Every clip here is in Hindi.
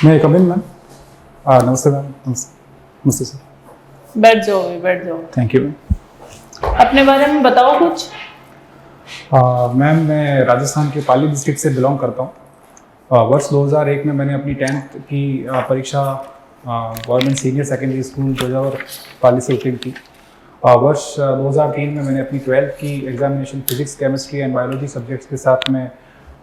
मैं कम इन मैम। नमस्ते मैम। नमस्ते सर। बैठ जाओ अभी, बैठ जाओ। Thank you ma'am. अपने बारे में बताओ कुछ। मैम मैं राजस्थान के पाली डिस्ट्रिक्ट से बिलोंग करता हूँ। वर्ष 2001 में मैंने अपनी 10th की परीक्षा government senior secondary school Jojawar Pali से उत्तीर्ण की। वर्ष 2003 में मैंने अपनी 12th की examination physics chemistry and biology subjects के साथ में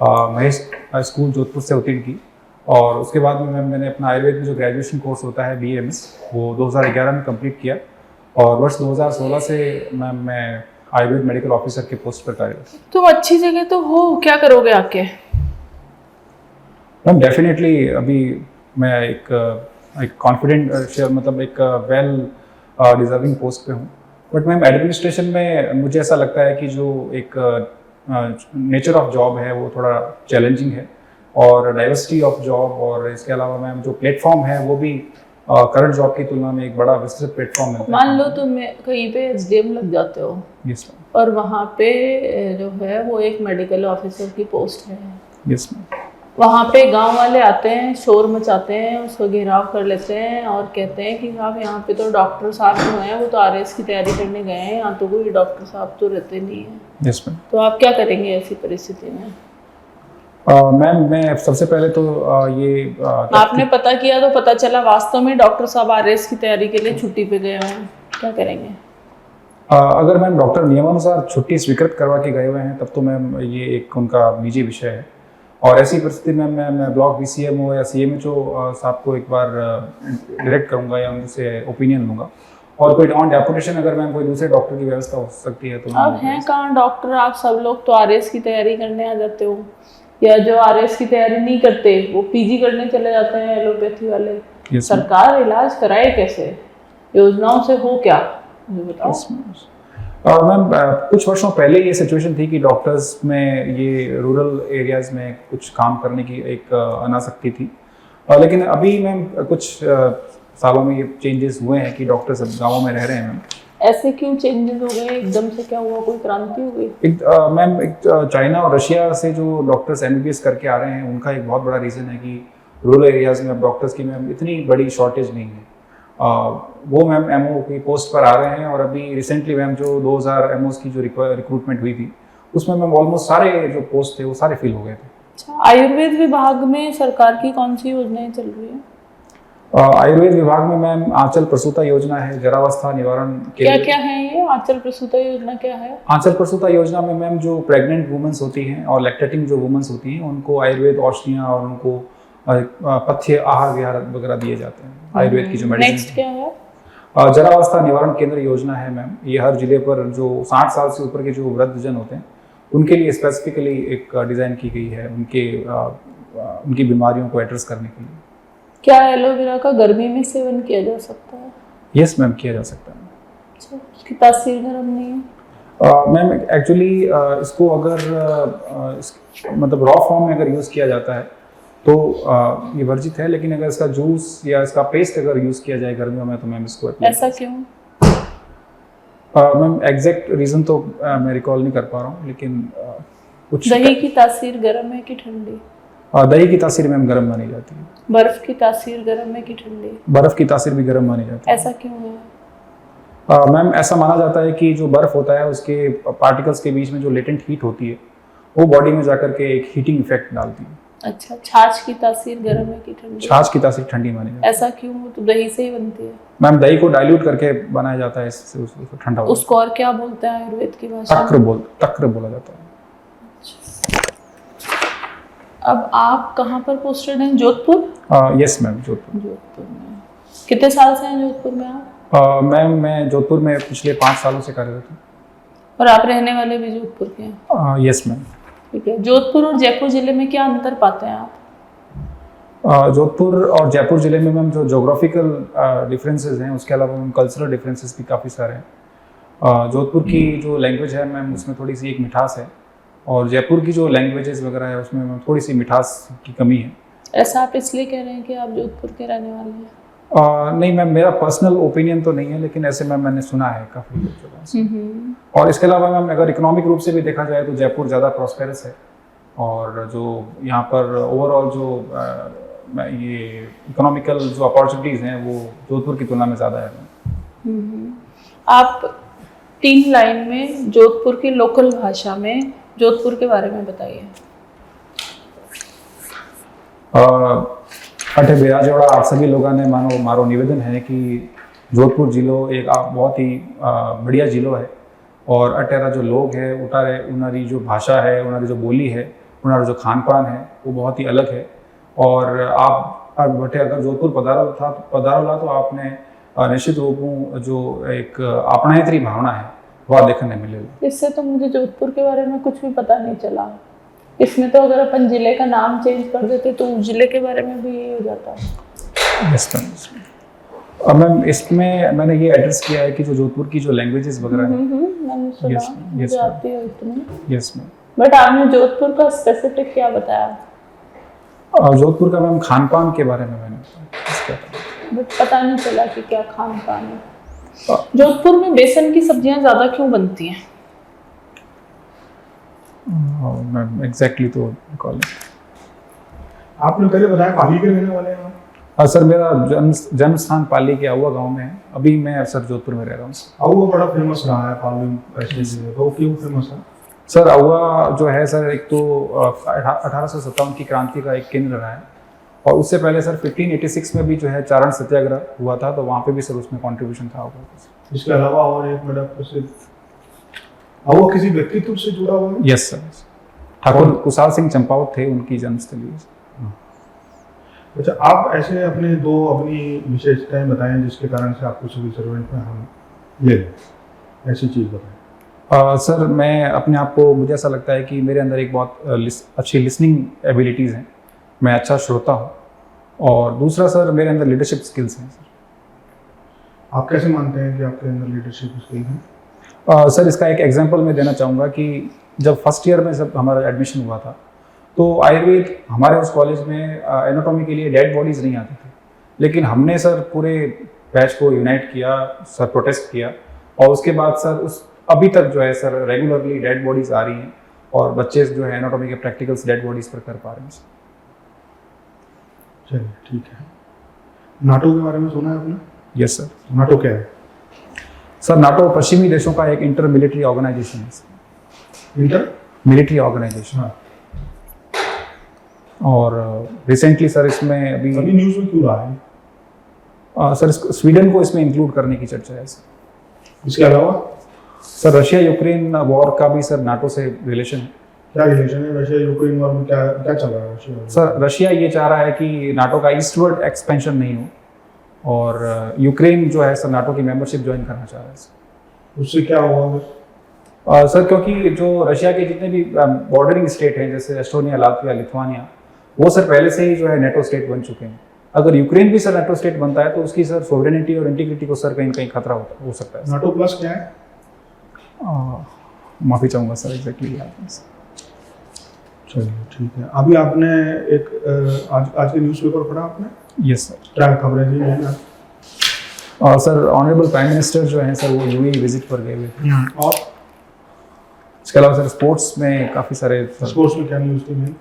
महेश स्कूल जोधपुर से उत्तीर्ण की। और उसके बाद में मैंने अपना आयुर्वेद में जो ग्रेजुएशन कोर्स होता है BAMS वो 2011 में कंप्लीट किया। और वर्ष 2016 से मैं आयुर्वेद मेडिकल ऑफिसर के पोस्ट पर कार्यरत हूँ। तुम अच्छी जगह तो हो, क्या करोगे आके? मैम डेफिनेटली अभी मैं एक कॉन्फिडेंट मतलब एक वेल डिजर्विंग पोस्ट पे हूँ। बट मैम एडमिनिस्ट्रेशन में मुझे ऐसा लगता है कि जो एक नेचर ऑफ जॉब है वो थोड़ा चैलेंजिंग है, और डाइवर्सिटी ऑफ जॉब और इसके अलावा मैम जो प्लेटफॉर्म है वो भी करंट जॉब की तुलना में एक बड़ा विस्तृत प्लेटफॉर्म मिलता है। मान लो तुम कहीं पे SDM लग जाते हो यस मैम। और वहाँ पे जो है वो एक मेडिकल ऑफिसर की पोस्ट है। Yes ma'am. वहाँ पे गांव वाले आते हैं, शोर मचाते हैं, उसको घेराव कर लेते हैं और कहते हैं कि साहब यहाँ पे तो डॉक्टर साहब जो हैं वो तो RS की तैयारी करने गए हैं, यहाँ तो कोई डॉक्टर साहब तो रहते नहीं हैं। Yes ma'am. तो आप क्या करेंगे ऐसी परिस्थिति में? मैम मैं सबसे पहले तो ये आपने पता किया तो पता चला वास्तव में डॉक्टर साहब RS की तैयारी के लिए छुट्टी पे गए हुए हैं, क्या करेंगे? अगर मैम डॉक्टर नियमानुसार छुट्टी स्वीकृत करवा के गए हुए हैं तब तो मैम ये एक उनका निजी विषय है। और ऐसी परिस्थिति में मैं ब्लॉक VCMO या CMHO साहब को एक बार डायरेक्ट करूंगा या उनसे ओपिनियन लूंगा। और कोई ऑन डेपुटेशन अगर मैम कोई दूसरे डॉक्टर की व्यवस्था हो सकती है तो अब हैं कहाँ डॉक्टर? आप सब लोग तो RS की तैयारी करने आ जाते हो, या जो RS की तैयारी नहीं करते वो PG करने चले जाते हैं एलोपैथी वाले। Yes, सरकार इलाज कराए कैसे? योजनाओं से हो क्या, मुझे बताओ। मैम कुछ वर्षों पहले ये सिचुएशन थी कि डॉक्टर्स में ये रूरल एरियाज में कुछ काम करने की एक अनासक्ति थी। लेकिन अभी मैम कुछ सालों में ये चेंजेस हुए हैं कि डॉक्टर्स अब गाँवों में रह रहे हैं मैम। ऐसे क्यों चेंजेस हो गए एकदम से? क्या हुआ, कोई क्रांति हो गई? मैम एक चाइना और रशिया से जो डॉक्टर्स MBBS करके आ रहे हैं उनका एक बहुत बड़ा रीज़न है कि रूरल एरियाज में अब डॉक्टर्स की मैम इतनी बड़ी शॉर्टेज नहीं है। वो मैम MO की पोस्ट पर आ रहे हैं। और अभी रिसेंटली मैम जो 2000 MOs की जो रिक्रूटमेंट हुई थी उसमें मैम ऑलमोस्ट सारे जो पोस्ट थे वो सारे फिल हो गए थे। अच्छा, आयुर्वेद विभाग में सरकार की कौन सी योजनाएं चल रही है? आयुर्वेद विभाग में मैम आंचल प्रसूता योजना है, जरावस्था निवारण के क्या क्या है ये आंचल प्रसूता योजना? क्या है आंचल प्रसूता योजना में मैम जो प्रेग्नेंट वुमेन्स होती हैं और लैक्टेटिंग जो वुमेन्स होती हैं उनको आयुर्वेद औषधियाँ और उनको पथ्य आहार विहार वगैरह दिए जाते हैं आयुर्वेद की जो मेडिसिन। नेक्स्ट क्या है? जरावस्था निवारण केंद्र योजना है मैम। ये हर जिले पर जो 60 साल से ऊपर के जो वृद्धजन होते हैं उनके लिए स्पेसिफिकली एक डिज़ाइन की गई है उनकी बीमारियों को एड्रेस करने के लिए। क्या एलोवेरा का गर्मी में सेवन किया जा सकता है? यस मैम, किया जा सकता है। अच्छा, उसकी तासीर गर्म नहीं है? मैम एक्चुअली इसको अगर मतलब रॉ फॉर्म में अगर यूज़ किया जाता है तो ये वर्जित है, लेकिन अगर इसका जूस या इसका पेस्ट अगर यूज़ किया जाए गर्मियों में तो मैम इसको ऐसा क्यों? मैम एग्जैक्ट रीज़न तो मैं रिकॉल नहीं कर पा रहा हूँ, लेकिन कुछ दही की तासीर गर्म है कि ठंडी? दही की तासीर मैम गर्म मानी जाती है। बर्फ की तासीर गर्म है कि ठंडी? बर्फ़ की तासीर भी गर्म मानी जाती है। ऐसा क्यों है? मैम ऐसा माना जाता है कि जो बर्फ़ होता है उसके पार्टिकल्स के बीच में जो लेटेंट हीट होती है वो बॉडी में जाकर के एक हीटिंग इफेक्ट डालती है। अच्छा, छाछ की तासीर गर्म है कि ठंडी? छाछ की तासीर ठंडी मानी जाती है। ऐसा क्यों? वो तो दही से ही बनती है। मैम दही को डाइल्यूट करके बनाया जाता है, इससे उसको ठंडा होता है। उसको और क्या बोलते हैं आयुर्वेद की भाषा में? तक्र बोला जाता है। अब आप कहाँ पर पोस्टेड हैं? जोधपुर? Yes ma'am, Jodhpur. जोधपुर में कितने साल से हैं जोधपुर में आप? मैम मैं जोधपुर में पिछले 5 सालों से कार्यरत हूँ। और आप रहने वाले भी जोधपुर के हैं? Yes ma'am. ठीक है। जोधपुर और जयपुर जिले में क्या अंतर पाते हैं आप? जोधपुर और जयपुर जिले में मैम जो जोग्राफिकल डिफरेंसेस हैं उसके अलावा मैम कल्चरल डिफरेंसेस भी काफ़ी सारे हैं। जोधपुर की जो लैंग्वेज है मैम उसमें थोड़ी सी एक मिठास है, और जयपुर की जो लैंग्वेजेस वगैरह है उसमें मैम थोड़ी सी मिठास की कमी है। ऐसा आप इसलिए कह रहे हैं कि आप जोधपुर के रहने वाले हैं? नहीं मैम, मेरा पर्सनल ओपिनियन तो नहीं है, लेकिन ऐसे मैम मैंने सुना है काफ़ी जगह से। और इसके अलावा मैम अगर इकोनॉमिक रूप से भी देखा जाए तो जयपुर ज़्यादा प्रॉस्पेरस है, और जो यहाँ पर ओवरऑल जो ये इकोनॉमिकल जो अपॉर्चुनिटीज़ हैं वो जोधपुर की तुलना में ज़्यादा है। आप 3 लाइन में जोधपुर की लोकल भाषा में जोधपुर के बारे में बताइए। अठे बेरा जोड़ा आप सभी लोगों ने मानो मारो निवेदन है कि जोधपुर जिलो एक बहुत ही बढ़िया जिलो है और अटेरा जो लोग है उटारे उनारी जो भाषा है उनारी जो बोली है उनारा जो खान पान है वो बहुत ही अलग है। और आप बटे अगर जोधपुर पधारोला तो आपने निश्चित रूप में जो एक अपनायत्री भावना है वह देखने मिलेगी। इससे तो मुझे जोधपुर के बारे में कुछ भी पता नहीं चला। इसमें तो अगर अपन जिले का नाम चेंज कर देते तो जिले के बारे में भी ये हो जाता है। Yes ma'am. और मैम इसमें मैंने ये एड्रेस किया है कि जो जोधपुर की जो लैंग्वेजेस वगैरह हैं मैंने सुना। Yes, मुझे ma'am. आती है इतनी। Yes ma'am. बट आपने जोधपुर का स्पेसिफिक क्या बताया? जोधपुर का मैम खान पान के बारे में मैंने बताया। बट पता नहीं चला कि क्या खान पान है। जोधपुर में बेसन की सब्जियां ज़्यादा क्यों बनती हैं? मैम एग्जैक्टली तो रिकॉल आपने पहले बताया पाली के रहने वाले हैं आप? सर मेरा जन्म स्थान पाली के अहुआ गांव में है। अभी मैं सर जोधपुर में रह रहा हूँ। अहुआ बड़ा फेमस रहा है पाली ऐसे तो क्यों फेमस है? सर अहुआ जो है सर एक तो 1857 की क्रांति का एक केंद्र रहा है और उससे पहले सर 1586 में भी जो है चारण सत्याग्रह हुआ था तो वहाँ पे भी सर उसमें कंट्रीब्यूशन था अहुआ। इसके अलावा और एक बड़ा प्रसिद्ध अहुआ किसी व्यक्तित्व से जुड़ा हुआ है? Yes sir. ठाकुर कुशाल सिंह चंपावत थे उनकी जन्मस्थली। अच्छा, आप ऐसे अपने दो अपनी विशेषताएं बताएं जिसके कारण से आपको सिविल सर्वेंट में हम ले लें, ऐसी चीज़ बताएं। सर मैं अपने आप को मुझे ऐसा लगता है कि मेरे अंदर एक बहुत अच्छी लिसनिंग एबिलिटीज़ हैं। मैं अच्छा श्रोता हूँ और दूसरा सर मेरे अंदर लीडरशिप स्किल्स हैं सर। आप कैसे मानते हैं कि आपके अंदर लीडरशिप स्किल हैं? सर इसका एक एग्जांपल मैं देना चाहूँगा कि जब फर्स्ट ईयर में जब हमारा एडमिशन हुआ था तो आयुर्वेद हमारे उस कॉलेज में एनाटॉमी के लिए डेड बॉडीज़ नहीं आती थी, लेकिन हमने सर पूरे बैच को यूनाइट किया, सर प्रोटेस्ट किया और उसके बाद सर उस अभी तक जो है सर रेगुलरली डेड बॉडीज़ आ रही हैं और बच्चे जो है एनाटॉमी के प्रैक्टिकल्स डेड बॉडीज़ पर कर पा रहे हैं। चलिए ठीक है। नाटो के बारे में सुना है आपने? Yes sir. नाटो क्या है? सर नाटो पश्चिमी देशों का एक इंटर मिलिट्री ऑर्गेनाइजेशन है। Inter military organisation. हाँ। और रिसेंटली सर इसमें अभी न्यूज़ में क्यों रहा है? सर स्वीडन को इसमें इंक्लूड करने की चर्चा है सर। इसके अलावा सर रशिया यूक्रेन वॉर का भी सर नाटो से रिलेशन है। क्या रिलेशन है रशिया यूक्रेन वॉर में? क्या क्या चल रहा है रशिया में? सर रशिया ये चाह रहा है कि नाटो का ईस्टवर्ड एक्सपेंशन नहीं हो और यूक्रेन जो है सर नाटो की मेंबरशिप ज्वाइन करना चाह रहा है सर। उससे क्या हुआ? सर क्योंकि जो रशिया के जितने भी बॉर्डरिंग स्टेट हैं जैसे एस्टोनिया, लातविया, लिथुआनिया, वो सर पहले से ही जो है नेटो स्टेट बन चुके हैं। अगर यूक्रेन भी सर नेटो स्टेट बनता है तो उसकी सर सोवरेनिटी और इंटीग्रिटी को सर कहीं कहीं खतरा हो सकता है। नाटो प्लस क्या है? माफ़ी चाहूँगा सर एग्जैक्टली। चलिए ठीक है। अभी आपने एक आज के न्यूज़पेपर पढ़ा आपने? Yes sir. क्या खबरें थी मैंने? सर ऑनरेबल प्राइम मिनिस्टर जो हैं सर वो यूएई विजिट पर गए हुए थे। और इसके अलावा सर स्पोर्ट्स में काफ़ी सारे स्पोर्ट्स में क्या न्यूज़ थी मैंने?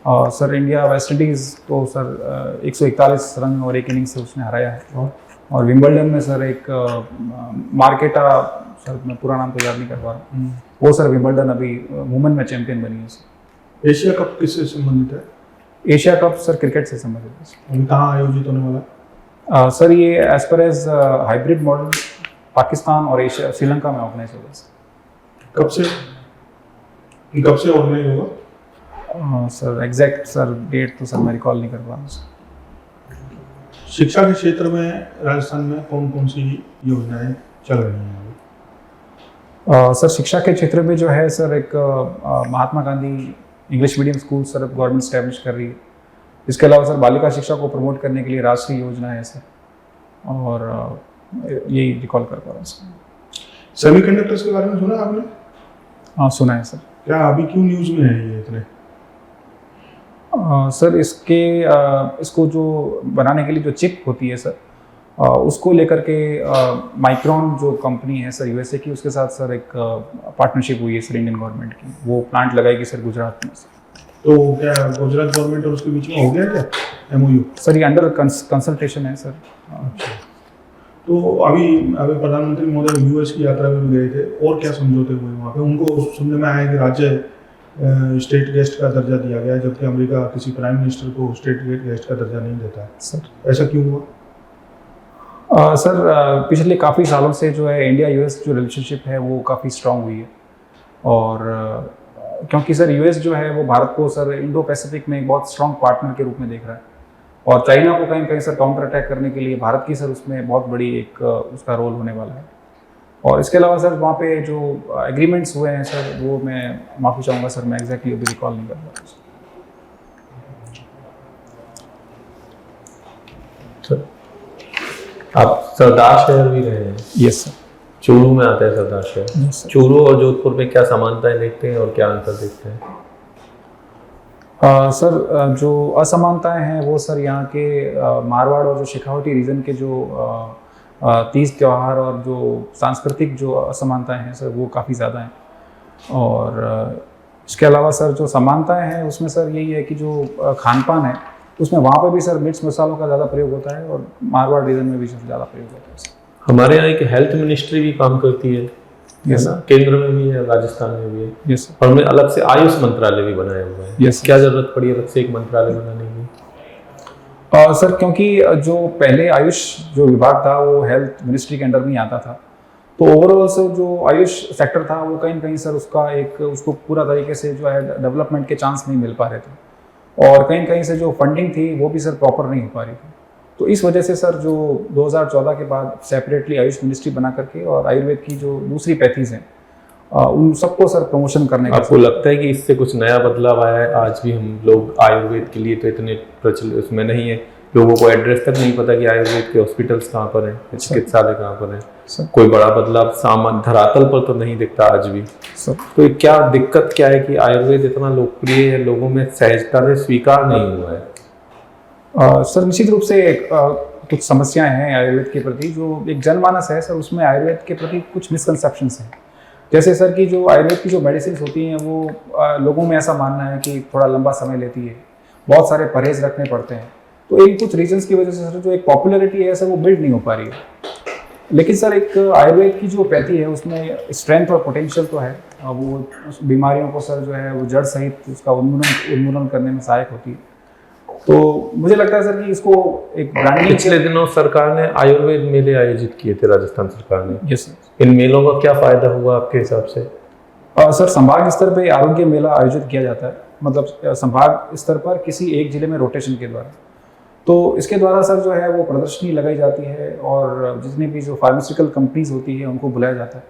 सर इंडिया वेस्ट इंडीज़ को सर 141 रन और 1 इनिंग से उसने हराया है। और विंबलडन में सर एक मार्केटा, सर मैं पूरा नाम तो याद नहीं कर पा रहा, वो सर विंबलडन अभी वुमेन में चैंपियन बनी है सर। एशिया कप किससे संबंधित है? एशिया कप सर क्रिकेट से संबंधित है। अभी कहाँ आयोजित होने वाला? सर ये as per as hybrid model Pakistan और एशिया श्रीलंका में ऑर्गेनाइज होगा सर। कब से ऑर्गेनाइज होगा? सर एग्जैक्ट सर डेट तो सर मैं रिकॉल नहीं कर पा रहा हूँ। शिक्षा के क्षेत्र में राजस्थान में कौन कौन सी योजनाएं चल रही हैं अभी? सर शिक्षा के क्षेत्र में जो है सर एक Mahatma Gandhi English medium school sir government establish कर रही है। इसके अलावा सर बालिका शिक्षा को प्रमोट करने के लिए राष्ट्रीय योजना है सर, और यही रिकॉल कर पा रहा हूँ सर। सेमीकंडक्टर्स के बारे में सुना आपने? हाँ सुना है सर। क्या अभी क्यों न्यूज़ में है ये इतने? सर इसको जो बनाने के लिए जो चिप होती है सर, उसको लेकर के माइक्रॉन जो कंपनी है सर यूएसए की, उसके साथ सर एक पार्टनरशिप हुई है सर इंडियन गवर्नमेंट की। वो प्लांट लगाएगी सर गुजरात में सर। तो क्या गुजरात गवर्नमेंट और उसके बीच में हो गया क्या MOU? सर ये अंडर कंसल्टेशन है सर। अच्छा, तो अभी प्रधानमंत्री महोदय US की यात्रा में भी गए थे, और क्या समझौते हुए वहाँ पे? उनको सुनने में आया कि राज्य स्टेट गेस्ट का दर्जा दिया गया है, जबकि अमेरिका किसी प्राइम मिनिस्टर को स्टेट गेस्ट का दर्जा नहीं देता है। सर ऐसा क्यों हुआ? सर पिछले काफ़ी सालों से जो है इंडिया US जो रिलेशनशिप है वो काफ़ी स्ट्रांग हुई है, और क्योंकि सर US जो है वो भारत को सर इंडो पैसिफिक में एक बहुत स्ट्रांग पार्टनर के रूप में देख रहा है, और चाइना को कहीं कहीं सर काउंटर अटैक करने के लिए भारत की सर उसमें बहुत बड़ी एक उसका रोल होने वाला है। और इसके अलावा सर वहाँ पे जो एग्रीमेंट्स हुए हैं सर, वो मैं माफ़ी चाहूँगा सर, मैं एग्जैक्टली अभी रिकॉल नहीं कर रहा। सर आप सरदार शहर भी रहे हैं? Yes sir. चूरू में आता है सरदार शहर। Yes sir. चूरू और जोधपुर में क्या समानताएं देखते हैं और क्या अंतर देखते हैं? सर जो असमानताएं हैं वो सर यहाँ के मारवाड़ और जो शेखावटी रीजन के जो तीज त्यौहार और जो सांस्कृतिक जो असमानताएं हैं सर वो काफ़ी ज़्यादा हैं। और इसके अलावा सर जो समानताएं हैं उसमें सर यही है कि जो खान पान है उसमें वहाँ पे भी सर मिर्च मसालों का ज़्यादा प्रयोग होता है, और मारवाड़ रीजन में भी सर ज़्यादा प्रयोग होता है सर। हमारे यहाँ एक हेल्थ मिनिस्ट्री भी काम करती है, यस ना? केंद्र में भी है, राजस्थान में भी है, यस सर। और हमें अलग से आयुष मंत्रालय भी बनाया हुआ है। यस। क्या जरूरत पड़ी अलग से एक मंत्रालय बनाने की? सर क्योंकि जो पहले आयुष जो विभाग था वो हेल्थ मिनिस्ट्री के अंडर में ही आता था, तो ओवरऑल सर जो आयुष सेक्टर था वो कहीं न कहीं सर उसको पूरा तरीके से जो है डेवलपमेंट के चांस नहीं मिल पा रहे थे, और कहीं कहीं से जो फंडिंग थी वो भी सर प्रॉपर नहीं हो पा रही थी। तो इस वजह से सर जो 2014 के बाद सेपरेटली आयुष मिनिस्ट्री बना करके और आयुर्वेद की जो दूसरी पैथीज हैं उन सबको सर प्रमोशन करने का। आपको लगता है कि इससे कुछ नया बदलाव आया है? आज भी हम लोग आयुर्वेद के लिए तो इतने प्रचलित उसमें नहीं है, लोगों को एड्रेस तक नहीं पता कि आयुर्वेद के हॉस्पिटल्स कहाँ पर हैं, चिकित्सालय कहाँ पर हैं। कोई बड़ा बदलाव सामान धरातल पर तो नहीं दिखता आज भी। तो क्या दिक्कत क्या है कि आयुर्वेद इतना लोकप्रिय है, लोगों में सहजता से स्वीकार नहीं हुआ है? सर निश्चित रूप से कुछ समस्याएं हैं आयुर्वेद के प्रति। जो एक जनमानस है सर उसमें आयुर्वेद के प्रति कुछ मिसकंसेप्शंस हैं, जैसे सर कि जो आयुर्वेद की जो मेडिसिन होती हैं वो लोगों में ऐसा मानना है कि थोड़ा लंबा समय लेती है, बहुत सारे परहेज रखने पड़ते हैं। तो इन कुछ रीजंस की वजह से सर जो एक पॉपुलैरिटी है सर वो बिल्ड नहीं हो पा रही है। लेकिन सर एक आयुर्वेद की जो पैथी है उसमें स्ट्रेंथ और पोटेंशियल तो है, वो बीमारियों को सर जो है वो जड़ सहित उसका उन्मूलन करने में सहायक होती है। तो मुझे लगता है सर कि इसको एक ब्रांडिंग। पिछले दिनों सरकार ने आयुर्वेद मेले आयोजित किए थे, राजस्थान सरकार ने। Yes sir. इन मेलों का क्या फायदा हुआ आपके हिसाब से? सर संभाग स्तर पे आरोग्य मेला आयोजित किया जाता है, मतलब संभाग स्तर पर किसी एक जिले में रोटेशन के द्वारा। तो इसके द्वारा सर जो है वो प्रदर्शनी लगाई जाती है, और जितनी भी जो फार्मास्यूटिकल कंपनीज होती है उनको बुलाया जाता है।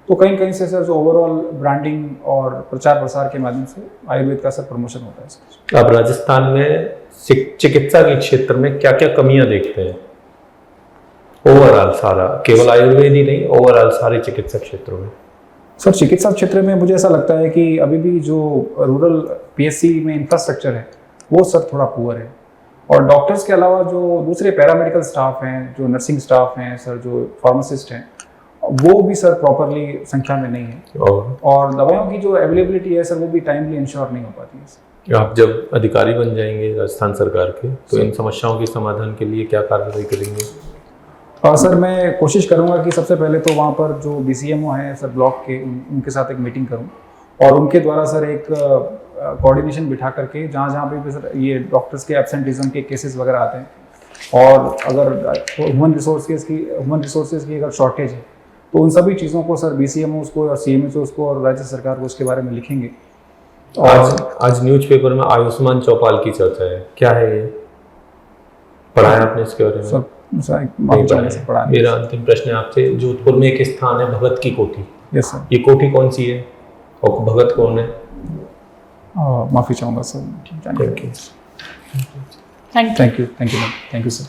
तो कहीं कहीं से सर जो ओवरऑल ब्रांडिंग और प्रचार प्रसार के माध्यम से आयुर्वेद का सर प्रमोशन होता है सर। अब राजस्थान में चिकित्सा के क्षेत्र में क्या क्या कमियां देखते हैं? ओवरऑल सारा, केवल आयुर्वेद ही नहीं, ओवरऑल सारे चिकित्सा क्षेत्रों में। सर चिकित्सा क्षेत्र में मुझे ऐसा लगता है कि अभी भी जो रूरल PSC में इंफ्रास्ट्रक्चर है वो सर थोड़ा पुअर है, और डॉक्टर्स के अलावा जो दूसरे पैरामेडिकल स्टाफ हैं, जो नर्सिंग स्टाफ हैं सर, जो फार्मासिस्ट हैं, वो भी सर प्रॉपरली संख्या में नहीं है, और दवाइयों की जो अवेलेबिलिटी है सर वो भी टाइमली इंश्योर नहीं हो पाती है सर। आप जब अधिकारी बन जाएंगे राजस्थान सरकार के, तो इन समस्याओं के समाधान के लिए क्या कार्रवाई करेंगे? सर मैं कोशिश करूंगा कि सबसे पहले तो वहाँ पर जो BCMO हैं सर ब्लॉक के, उनके साथ एक मीटिंग करूं, और उनके द्वारा सर एक कोऑर्डिनेशन बिठा करके जहाँ जहाँ पे भी सर ये डॉक्टर्स के एब्सेंटिज्म के केसेस वगैरह आते हैं, और अगर ह्यूमन रिसोर्सेज की अगर शॉर्टेज है तो उन सभी चीज़ों को सर BCMOs को और CMHOs को और राज्य सरकार को उसके बारे में लिखेंगे। आज न्यूज़पेपर में आयुष्मान चौपाल की चर्चा है, क्या है ये? पढ़ा है आपने इसके बारे में? सर पढ़ा। मेरा अंतिम प्रश्न है आपसे, जोधपुर में एक स्थान है भगत की कोठी। Yes sir. ये कोठी कौन सी है और भगत कौन है? माफ़ी चाहूँगा sir. Thank you. Thank you sir.